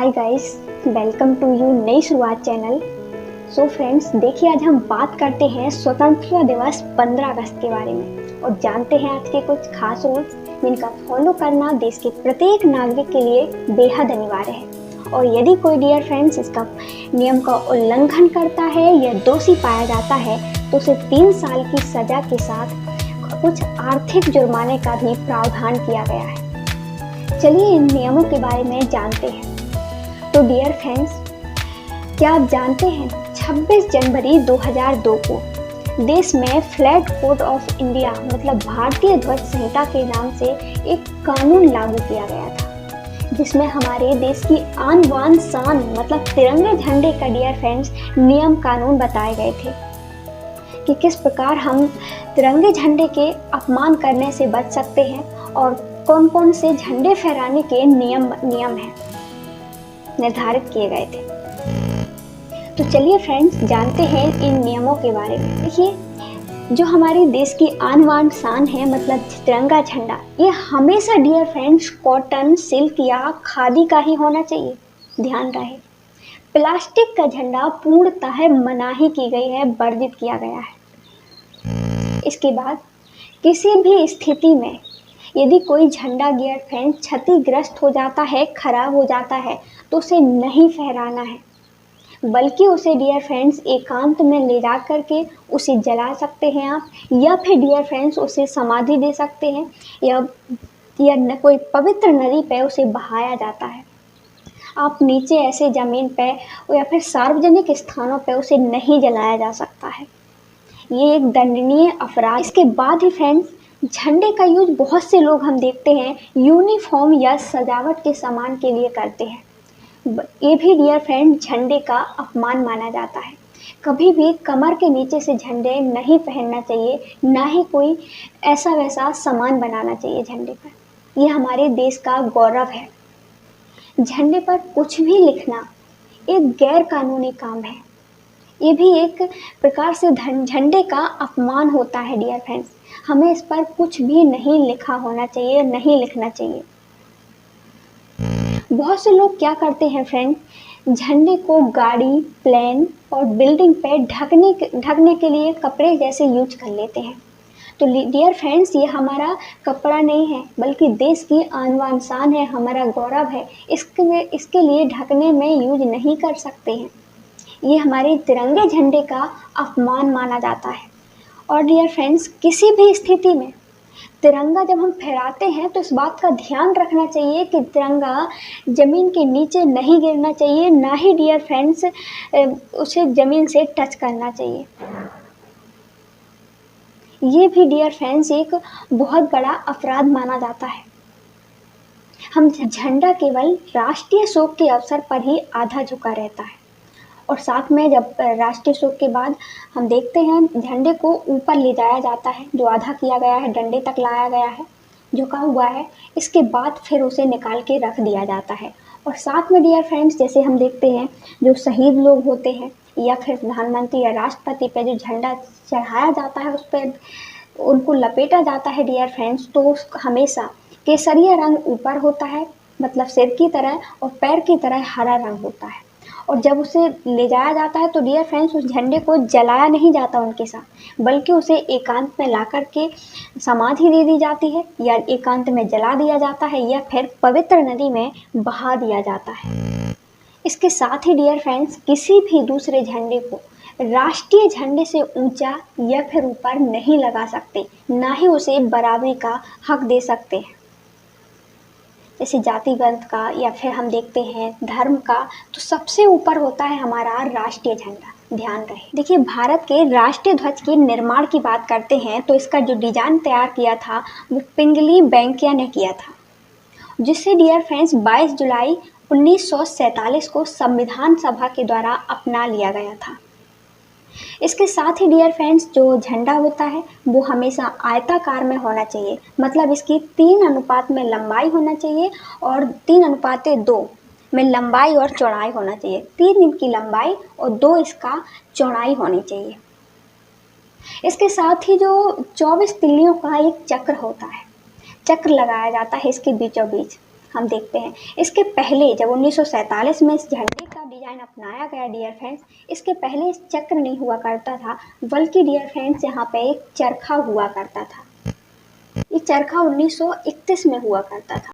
Hi guys, welcome to you Nai Shuruaat channel. So friends, देखिए आज हम बात करते हैं स्वतंत्रता दिवस 15 अगस्त के बारे में और जानते हैं आज के कुछ खास रूल्स जिनका फॉलो करना देश के प्रत्येक नागरिक के लिए बेहद अनिवार्य है। और यदि कोई डियर फ्रेंड्स इसका नियम का उल्लंघन करता है या दोषी पाया जाता है तो उसे 3 साल की सजा के साथ कुछ आर्थिक जुर्माने का भी प्रावधान किया गया है। चलिए इन नियमों के बारे में जानते हैं। तो डियर फ्रेंड्स, क्या आप जानते हैं 26 जनवरी 2002 को देश में फ्लैग कोड ऑफ इंडिया मतलब भारतीय ध्वज संहिता के नाम से एक कानून लागू किया गया था, जिसमें हमारे देश की आन बान शान मतलब तिरंगे झंडे का डियर फ्रेंड्स नियम कानून बताए गए थे कि किस प्रकार हम तिरंगे झंडे के अपमान करने से बच सकते हैं और कौन कौन से झंडे फहराने के नियम हैं निर्धारित किए गए थे। तो चलिए फ्रेंड्स जानते हैं इन नियमों के बारे में। देखिए, जो हमारे देश की आन बान शान है मतलब तिरंगा झंडा, ये हमेशा डियर फ्रेंड्स कॉटन, सिल्क या खादी का ही होना चाहिए। ध्यान रहे, प्लास्टिक का झंडा पूर्णतः मनाही की गई है, वर्जित किया गया है। इसके बाद किसी भी स्थिति में यदि कोई झंडा डियर फ्रेंड्स क्षतिग्रस्त हो जाता है, खराब हो जाता है, तो उसे नहीं फहराना है, बल्कि उसे डियर फ्रेंड्स एकांत में ले जा करके उसे जला सकते हैं आप, या फिर डियर फ्रेंड्स उसे समाधि दे सकते हैं, या कोई पवित्र नदी पे उसे बहाया जाता है। आप नीचे ऐसे ज़मीन पे या फिर सार्वजनिक स्थानों पे उसे नहीं जलाया जा सकता है। ये एक दंडनीय अपराध। इसके बाद ही फ्रेंड्स झंडे का यूज बहुत से लोग हम देखते हैं यूनिफॉर्म या सजावट के सामान के लिए करते हैं। ये भी डियर फ्रेंड झंडे का अपमान माना जाता है। कभी भी कमर के नीचे से झंडे नहीं पहनना चाहिए, ना ही कोई ऐसा वैसा सामान बनाना चाहिए झंडे पर। ये हमारे देश का गौरव है। झंडे पर कुछ भी लिखना एक गैर कानूनी काम है। ये भी एक प्रकार से झंडे का अपमान होता है डियर फ्रेंड्स। हमें इस पर कुछ भी नहीं लिखा होना चाहिए, नहीं लिखना चाहिए। बहुत से लोग क्या करते हैं फ्रेंड, झंडे को गाड़ी, प्लेन और बिल्डिंग पे ढकने के लिए कपड़े जैसे यूज कर लेते हैं। तो डियर फ्रेंड्स, ये हमारा कपड़ा नहीं है, बल्कि देश की आन बान शान है, हमारा गौरव है। इसके लिए ढकने में यूज नहीं कर सकते हैं। ये हमारे तिरंगे झंडे का अपमान माना जाता है। और डियर फ्रेंड्स, किसी भी स्थिति में तिरंगा जब हम फहराते हैं तो इस बात का ध्यान रखना चाहिए कि तिरंगा ज़मीन के नीचे नहीं गिरना चाहिए, ना ही डियर फ्रेंड्स उसे ज़मीन से टच करना चाहिए। ये भी डियर फ्रेंड्स एक बहुत बड़ा अपराध माना जाता है। हम झंडा केवल राष्ट्रीय शोक के अवसर पर ही आधा झुका रहता है, और साथ में जब राष्ट्रीय शोक के बाद हम देखते हैं झंडे को ऊपर ले जाया जाता है, जो आधा किया गया है डंडे तक लाया गया है, झुका हुआ है। इसके बाद फिर उसे निकाल के रख दिया जाता है। और साथ में डियर फ्रेंड्स, जैसे हम देखते हैं जो शहीद लोग होते हैं या फिर प्रधानमंत्री या राष्ट्रपति पे जो झंडा चढ़ाया जाता है, उस पर उनको लपेटा जाता है डियर फ्रेंड्स, तो हमेशा केसरिया रंग ऊपर होता है मतलब सिर की तरह, और पैर की तरह हरा रंग होता है। और जब उसे ले जाया जाता है तो डियर फ्रेंड्स उस झंडे को जलाया नहीं जाता उनके साथ, बल्कि उसे एकांत में ला कर के समाधि दे दी जाती है, या एकांत में जला दिया जाता है, या फिर पवित्र नदी में बहा दिया जाता है। इसके साथ ही डियर फ्रेंड्स किसी भी दूसरे झंडे को राष्ट्रीय झंडे से ऊंचा या फिर ऊपर नहीं लगा सकते, ना ही उसे बराबरी का हक दे सकते हैं। जैसे जातिगत का या फिर हम देखते हैं धर्म का, तो सबसे ऊपर होता है हमारा राष्ट्रीय झंडा। ध्यान रहे। देखिए, भारत के राष्ट्रीय ध्वज के निर्माण की बात करते हैं तो इसका जो डिजाइन तैयार किया था वो पिंगली वेंकैया ने किया था, जिसे डियर फ्रेंड्स 22 जुलाई 1947 को संविधान सभा के द्वारा अपना लिया गया था। इसके साथ ही डियर फ्रेंड्स जो झंडा होता है वो हमेशा आयताकार में होना चाहिए, मतलब इसकी 3 अनुपात में लंबाई होना चाहिए और 3:2 में लंबाई और चौड़ाई होना चाहिए। 3 इनकी लंबाई और 2 इसका चौड़ाई होनी चाहिए। इसके साथ ही जो 24 तिल्लियों का एक चक्र होता है, चक्र लगाया जाता है इसके बीचों बीच, हम देखते हैं। इसके पहले जब 1947 में इस झंडे का डिज़ाइन अपनाया गया डियर फ्रेंड्स, इसके पहले इस चक्र नहीं हुआ करता था, बल्कि डियर फ्रेंड्स यहाँ पे एक चरखा हुआ करता था। ये चरखा 1931 में हुआ करता था।